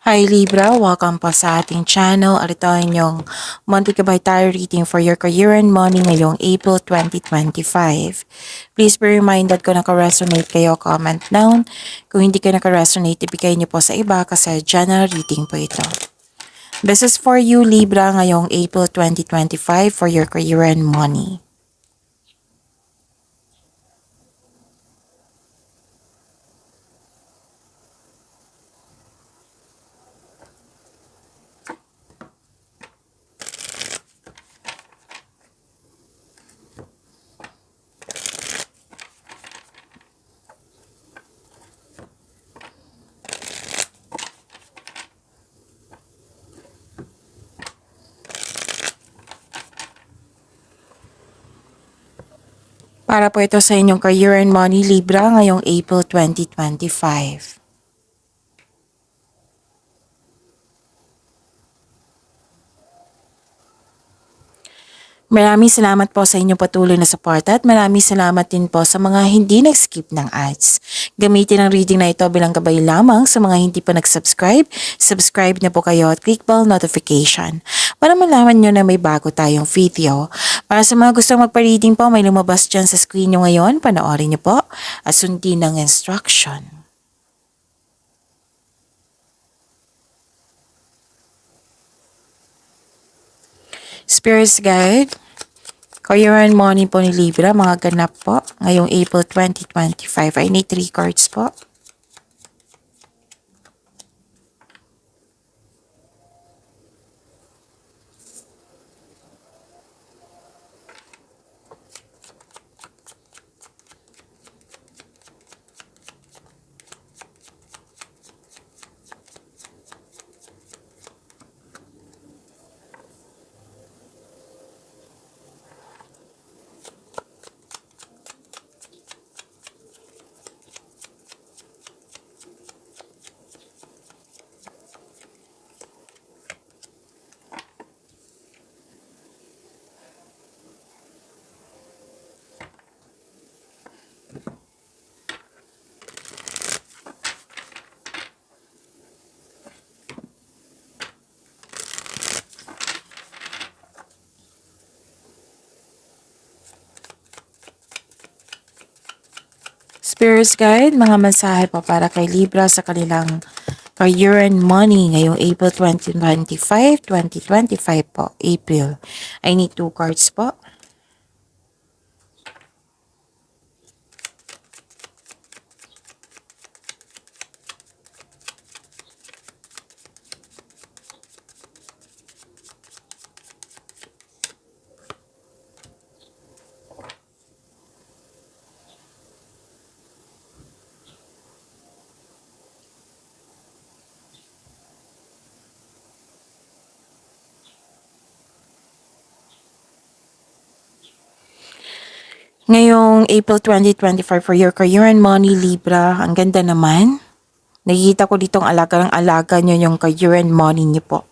Hi Libra, welcome po sa ating channel. Ito ang inyong monthly kabay tarot reading for your career and money ngayong April 2025. Please be reminded kung naka-resonate kayo, comment down. Kung hindi kayo naka-resonate, ibigay niyo po sa iba kasi general reading po ito. This is for you Libra ngayong April 2025 for your career and money. Para po ito sa inyong career and money Libra ngayong April 2025. Maraming salamat po sa inyong patuloy na suporta at maraming salamat din po sa mga hindi nag-skip ng ads. Gamitin ang reading na ito bilang gabay lamang sa mga hindi pa nag-subscribe. Subscribe na po kayo at click bell notification para malaman nyo na may bago tayong video. Para sa mga gustong magpa-reading po, may lumabas dyan sa screen nyo ngayon. Panoorin nyo po at sundin ang instruction. Spirits Guide, career and money po ni Libra, mga ganap po ngayong April 2025. I need 3 cards po. Spirits Guide, mga mensahe po para kay Libra sa kanilang career and money ngayong April 2025 po, April. I need 2 cards po. Ngayong April 2025 for your career and money, Libra, ang ganda naman. Nakikita ko ditong alaga ng alaga nyo yung career and money nyo po.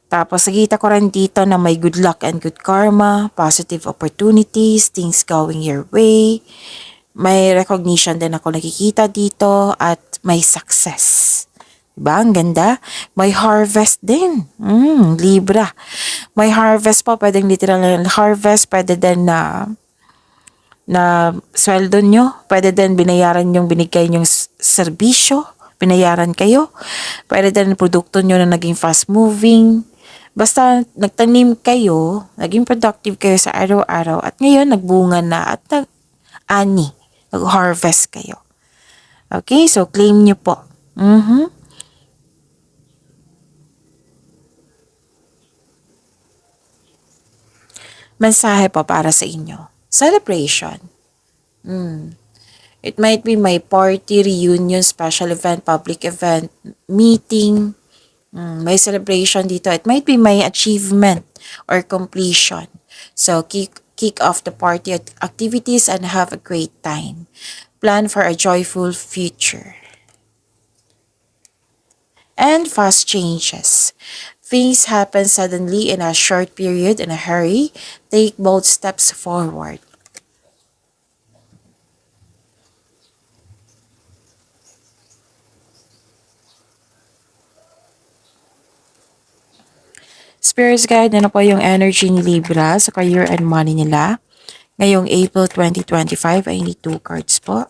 Tapos nakikita ko rin dito na may good luck and good karma, positive opportunities, things going your way. May recognition din ako nakikita dito at may success. Diba? Ang ganda. May harvest din. Libra. May harvest po. Pwedeng literal na harvest. Pwede din na sweldo nyo. Pwede din binayaran yung binigay nyong serbisyo. Binayaran kayo. Pwede din produkto nyo na naging fast moving. Basta nagtanim kayo, naging productive kayo sa araw-araw at ngayon nagbunga na at nag-ani. Nag-harvest kayo. Okay, so claim nyo po. Mensahe po para sa inyo. Celebration. It might be my party, reunion, special event, public event, meeting. May celebration dito. It might be my achievement or completion. So, kick off the party activities and have a great time. Plan for a joyful future. And fast changes. Things happen suddenly in a short period in a hurry. Take bold steps forward. Spirits guide, ano po yung energy ni Libra sa career and money nila? Ngayong April 2025, I need 2 cards po.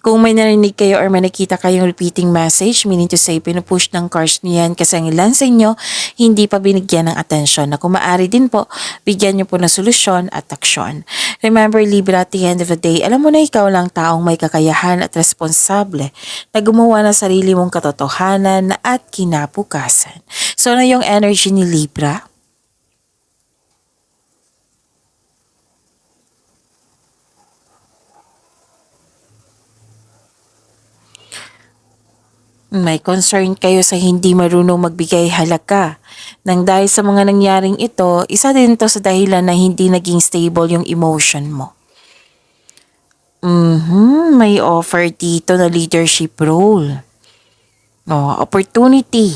Kung may narinig kayo or may nakita kayong repeating message, meaning to say, pinupush ng cards niyan kasi ang ilan sa inyo hindi pa binigyan ng atensyon na kung maaari din po, bigyan niyo po ng solusyon at aksyon. Remember Libra, at the end of the day, alam mo na ikaw lang taong may kakayahan at responsable na gumawa ng sarili mong katotohanan at kinabukasan. So na yung energy ni Libra? May concern kayo sa hindi marunong magbigay halaga. Nang dahil sa mga nangyaring ito, isa din to sa dahilan na hindi naging stable yung emotion mo. May offer dito na leadership role. Opportunity.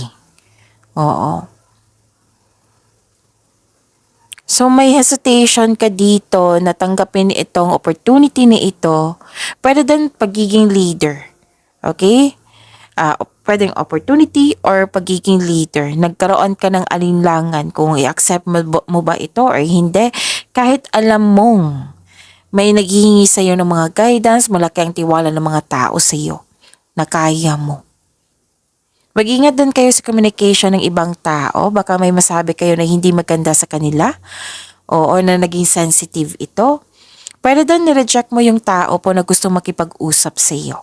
Oo. So may hesitation ka dito na tanggapin itong opportunity na ito, pwede din pagiging leader. Okay? Pwedeng opportunity or pagiging leader. Nagkaroon ka ng alinlangan kung i-accept mo ba ito or hindi. Kahit alam mong may naghihingi sa iyo ng mga guidance, malaki ang tiwala ng mga tao sa iyo na kaya mo. Mag-ingat din kayo sa communication ng ibang tao. Baka may masabi kayo na hindi maganda sa kanila o na naging sensitive ito. Pwede din ni-reject mo yung tao po na gustong makipag-usap sa iyo.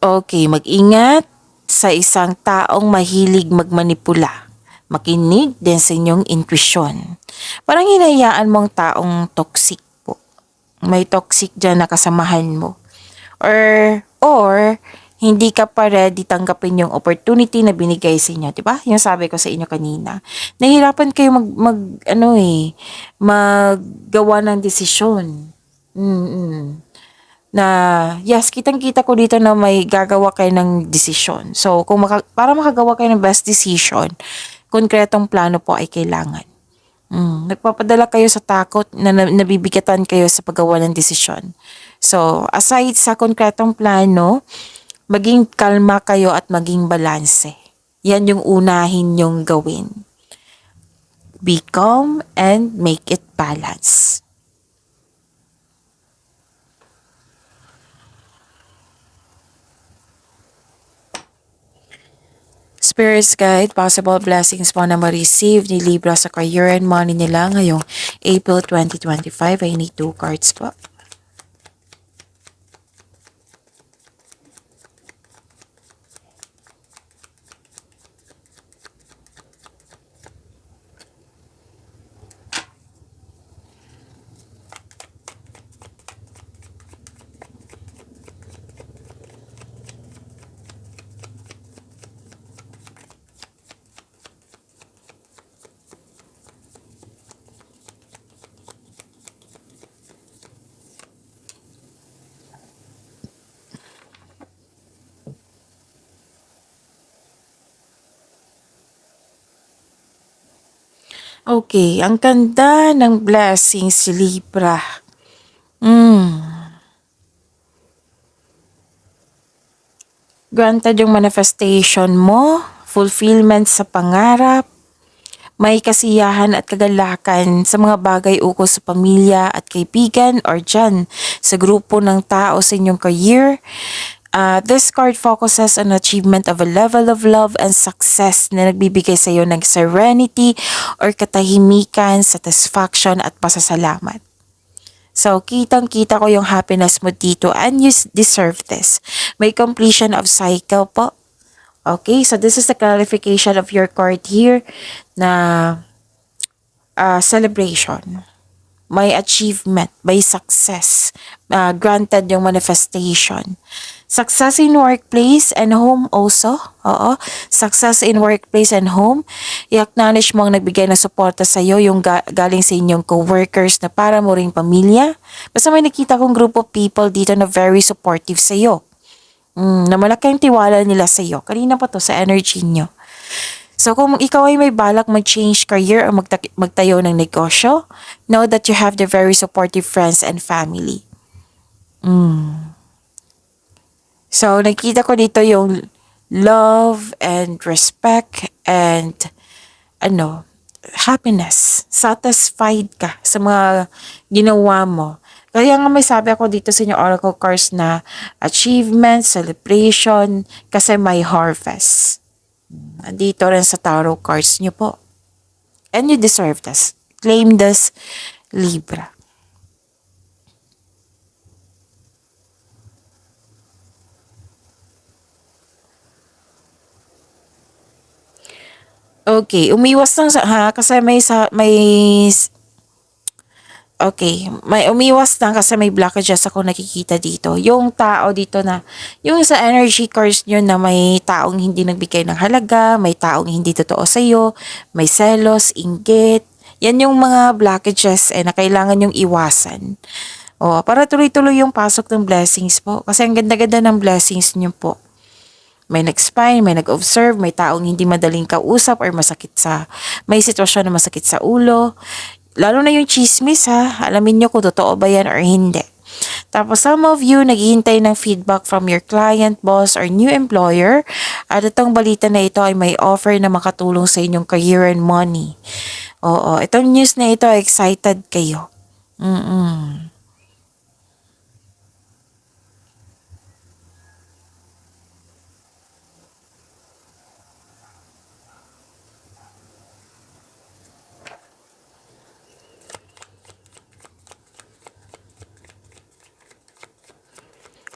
Okay, mag-ingat sa isang taong mahilig magmanipula. Makinig din sa inyong intuition. Parang hinayaan mong taong toxic po. May toxic dyan na kasamahan mo. Or hindi ka pa ready tanggapin yung opportunity na binigay sa inyo, 'di ba? Yung sabi ko sa inyo kanina. Nahihirapan kayo maggawa ng desisyon. Na yes, kitang-kita ko dito na may gagawa kayo ng desisyon. So, para makagawa kayo ng best decision, konkretong plano po ay kailangan. Nagpapadala kayo sa takot na nabibigatan kayo sa paggawa ng desisyon. So, aside sa konkretong plano, maging kalma kayo at maging balanse. Yan yung unahin yung gawin. Be calm and make it balance. Spirits guide, possible blessings po na ma-receive ni Libra sa career and money nila ngayong April 2025. I need 2 cards po. Okay, ang ganda ng blessings si Libra. Granted yung manifestation mo, fulfillment sa pangarap, may kasiyahan at kagalakan sa mga bagay ukol sa pamilya at kaibigan or dyan sa grupo ng tao sa inyong career. This card focuses on achievement of a level of love and success na nagbibigay sa iyo ng serenity or katahimikan, satisfaction at pasasalamat. So, kitang-kita ko yung happiness mo dito and you deserve this. May completion of cycle po. Okay, so this is the clarification of your card here na celebration. May achievement, may success, granted yung manifestation. Success in workplace and home also. Oo. Success in workplace and home. I-acknowledge mo ang nagbigay ng suporta sa iyo, yung galing sa inyong co-workers na para mo ring pamilya. Basta may nakita kong group of people dito na very supportive sa iyo. Na malaking tiwala nila sa iyo. Kanina pa to sa energy nyo. So kung ikaw ay may balak mag-change career o magtayo ng negosyo, know that you have the very supportive friends and family. So nakita ko dito yung love and respect and happiness. Satisfied ka sa mga ginawa mo. Kaya nga may sabi ako dito sa inyo oracle cards na achievement, celebration, kasi may harvest. Dito rin sa tarot cards nyo po. And you deserve this. Claim this, Libra. Okay, umiwas lang kasi may umiwas lang kasi may blockages ako nakikita dito. Yung tao dito na, yung sa energy cards nyo na may taong hindi nagbigay ng halaga, may taong hindi totoo sa'yo, may selos, inggit. Yan yung mga blockages na kailangan yung iwasan. Para tuloy-tuloy yung pasok ng blessings po. Kasi ang ganda-ganda ng blessings nyo po. May nag-spine, may nag-observe, may taong hindi madaling kausap or may sitwasyon na masakit sa ulo. Lalo na yung chismis alamin nyo kung totoo ba yan or hindi. Tapos some of you naghihintay ng feedback from your client, boss, or new employer. At itong balita na ito ay may offer na makatulong sa inyong career and money. Itong news na ito, excited kayo.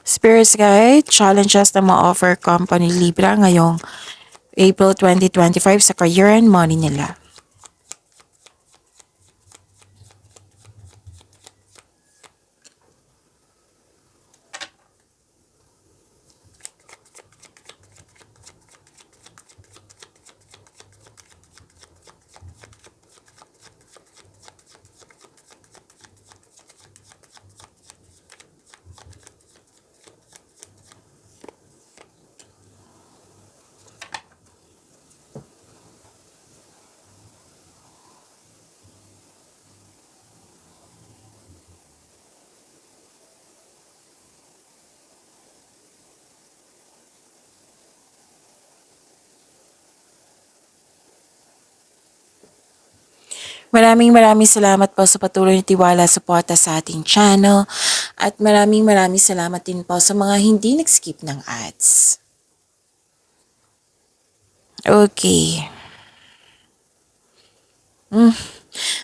Spirits Guide, challenges na ma-offer company Libra ngayong April 2025 sa career and money nila. Maraming salamat po sa patuloy na tiwala suporta sa ating channel at maraming salamat din po sa mga hindi nag-skip ng ads. Okay.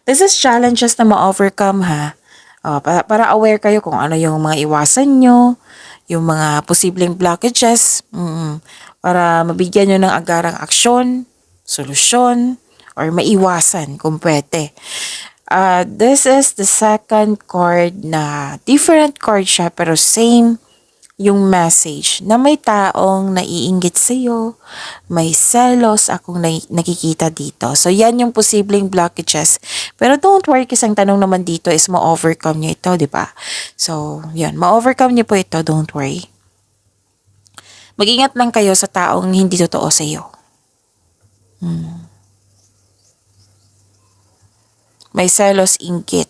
This is challenges na ma-overcome para aware kayo kung ano yung mga iwasan nyo, yung mga posibleng blockages, para mabigyan nyo ng agarang aksyon, solusyon, or maiwasan kung pwede. This is the second card na different card siya pero same yung message na may taong naiinggit sa'yo, may selos akong nakikita dito. So, yan yung posibleng blockages. Pero don't worry kasi ang tanong naman dito is ma-overcome nyo ito, di ba? So, yan. Ma-overcome nyo po ito, don't worry. Mag-ingat lang kayo sa taong hindi totoo sa'yo. May selos, inggit.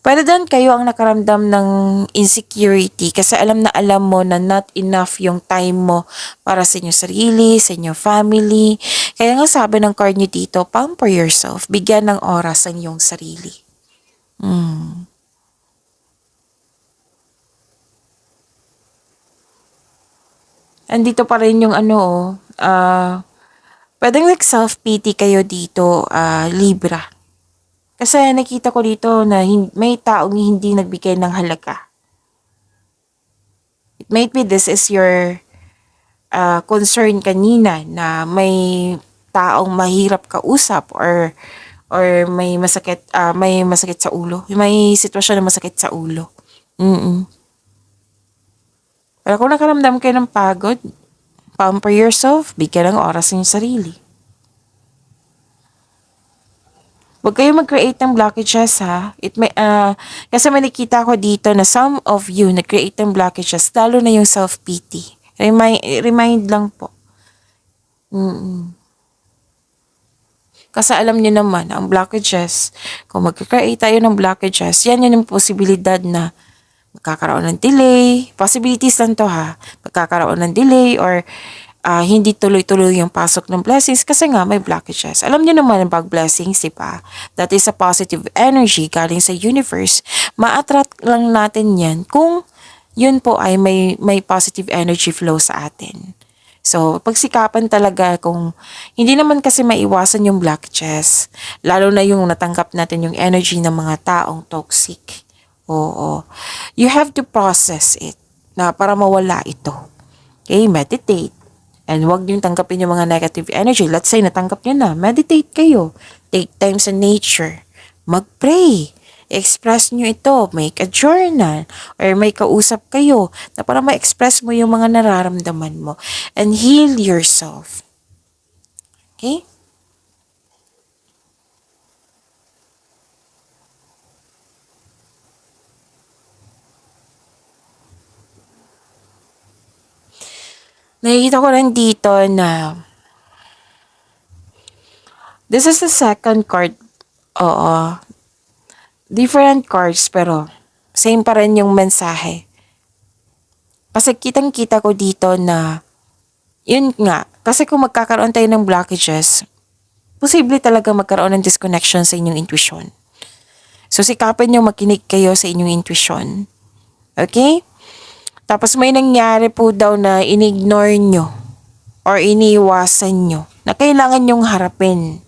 Pwede din kayo ang nakaramdam ng insecurity kasi alam mo na not enough yung time mo para sa inyong sarili, sa inyong family. Kaya nga sabi ng card nyo dito, pamper yourself. Bigyan ng oras ang iyong sarili. andito pa rin yung pwedeng self-pity kayo dito, Libra. Kasi nakita ko dito na may taong hindi nagbigay ng halaga. It might be this is your concern kanina na may taong mahirap kausap or may masakit sa ulo. May sitwasyon na masakit sa ulo. Pero kung nakaramdam kayo ng pagod, pamper yourself, bigyan ng oras sa inyong sarili. Huwag kayo mag-create ng blockages ha. Kasi may nakita ko dito na some of you nag-create ng blockages, lalo na yung self-pity. Remind lang po. Kasi alam niyo naman, ang blockages, kung mag-create tayo ng blockages, yan yung posibilidad na magkakaroon ng delay. Possibilities lang to ha. Magkakaroon ng delay or hindi tuloy-tuloy yung pasok ng blessings kasi nga may blockages. Alam niyo naman ang bag blessings, di ba? That is a positive energy galing sa universe. Ma-attract lang natin yan kung yun po ay may positive energy flow sa atin. So, pagsikapan talaga kung hindi naman kasi maiwasan yung blockages. Lalo na yung natanggap natin yung energy ng mga taong toxic. Oo. You have to process it na para mawala ito. Okay, meditate. And huwag niyong tanggapin yung mga negative energy. Let's say, natanggap niyo na. Meditate kayo. Take time sa nature. Mag-pray. Express niyo ito. Make a journal. Or may kausap kayo na para ma-express mo yung mga nararamdaman mo. And heal yourself. Okay? Nakikita ko rin dito na this is the second card. Oo. Different cards pero same pa rin yung mensahe. Kasi kitang-kita ko dito na yun nga. Kasi kung magkakaroon tayo ng blockages, posible talaga magkaroon ng disconnection sa inyong intuition. So sikapin nyo makinig kayo sa inyong intuition. Okay? Tapos may nangyari po daw na in-ignore nyo or iniiwasan nyo na kailangan nyong harapin.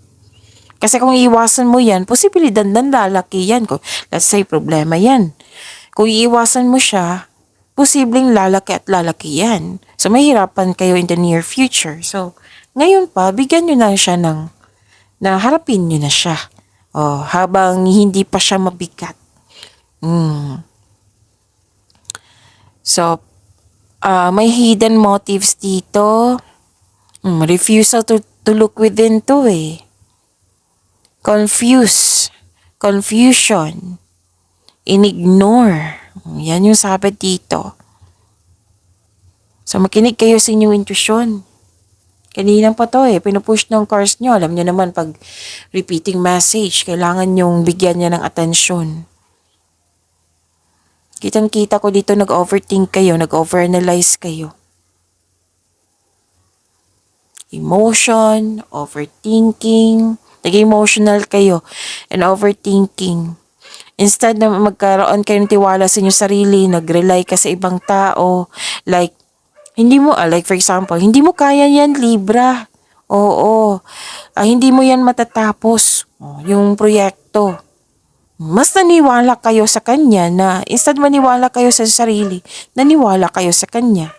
Kasi kung iiwasan mo yan, posibilidad na lalaki yan. Let's say, problema yan. Kung iiwasan mo siya, posibleng lalaki at lalaki yan. So, mahirapan kayo in the near future. So, ngayon pa, bigyan nyo na siya na harapin nyo na siya. Habang hindi pa siya mabigat. So, may hidden motives dito. Refusal to look within to eh. Confusion. Inignore. Yan yung sabi dito. So, makinig kayo sa inyong intuition. Kanina pa to pinupush ng cards nyo. Alam nyo naman, pag repeating message, kailangan nyong bigyan niya ng atensyon. Kitang-kita ko dito nag-overthink kayo, nag-overanalyze kayo. Emotion, overthinking, nag-emotional kayo, and overthinking. Instead na magkaroon kayo ng tiwala sa inyong sarili, nag-rely ka sa ibang tao, like for example, hindi mo kaya yan, Libra. Oo. Hindi mo yan matatapos, yung proyekto. Mas naniwala kayo sa kanya na instead maniwala kayo sa sarili, naniwala kayo sa kanya.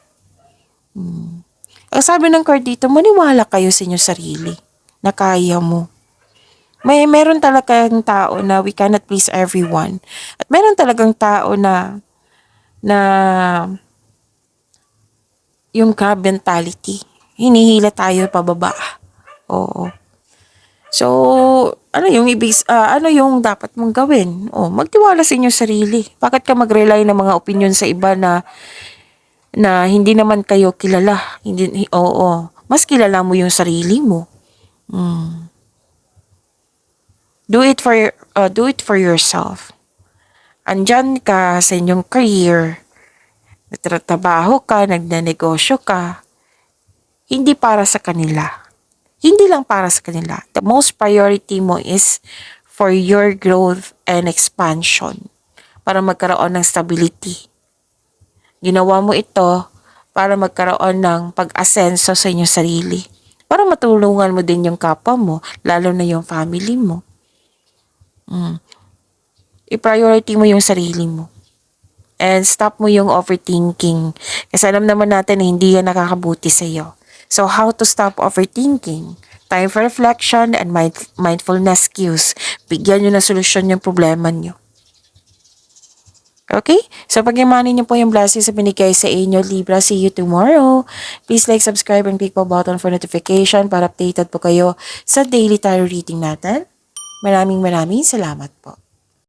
Ang sabi ng card dito, maniwala kayo sa inyong sarili na kaya mo. Meron talagang tao na we cannot please everyone. At meron talagang tao na yung crab mentality. Hinihila tayo pababa. Oo. So, ano yung dapat mong gawin? Magtiwala sa inyong sarili. Bakit ka mag-rely ng mga opinion sa iba na hindi naman kayo kilala? Mas kilala mo yung sarili mo. Do it for yourself. Andyan ka sa inyong career. Nagtatrabaho ka, nagnanegosyo ka. Hindi para sa kanila. Hindi lang para sa kanila. The most priority mo is for your growth and expansion. Para magkaroon ng stability. Ginawa mo ito para magkaroon ng pag-asenso sa inyong sarili. Para matulungan mo din yung kapwa mo, lalo na yung family mo. I-priority mo yung sarili mo. And stop mo yung overthinking. Kasi alam naman natin na hindi yan nakakabuti sa'yo. So how to stop overthinking? Time for reflection and mindfulness cues. Bigyan nyo ng solusyon yung problema nyo. Okay? So, pag-imanin niyo po yung blessings sa binigay sa inyo, Libra. See you tomorrow. Please like, subscribe, and click po button for notification para updated po kayo sa daily tarot reading natin. Maraming salamat po.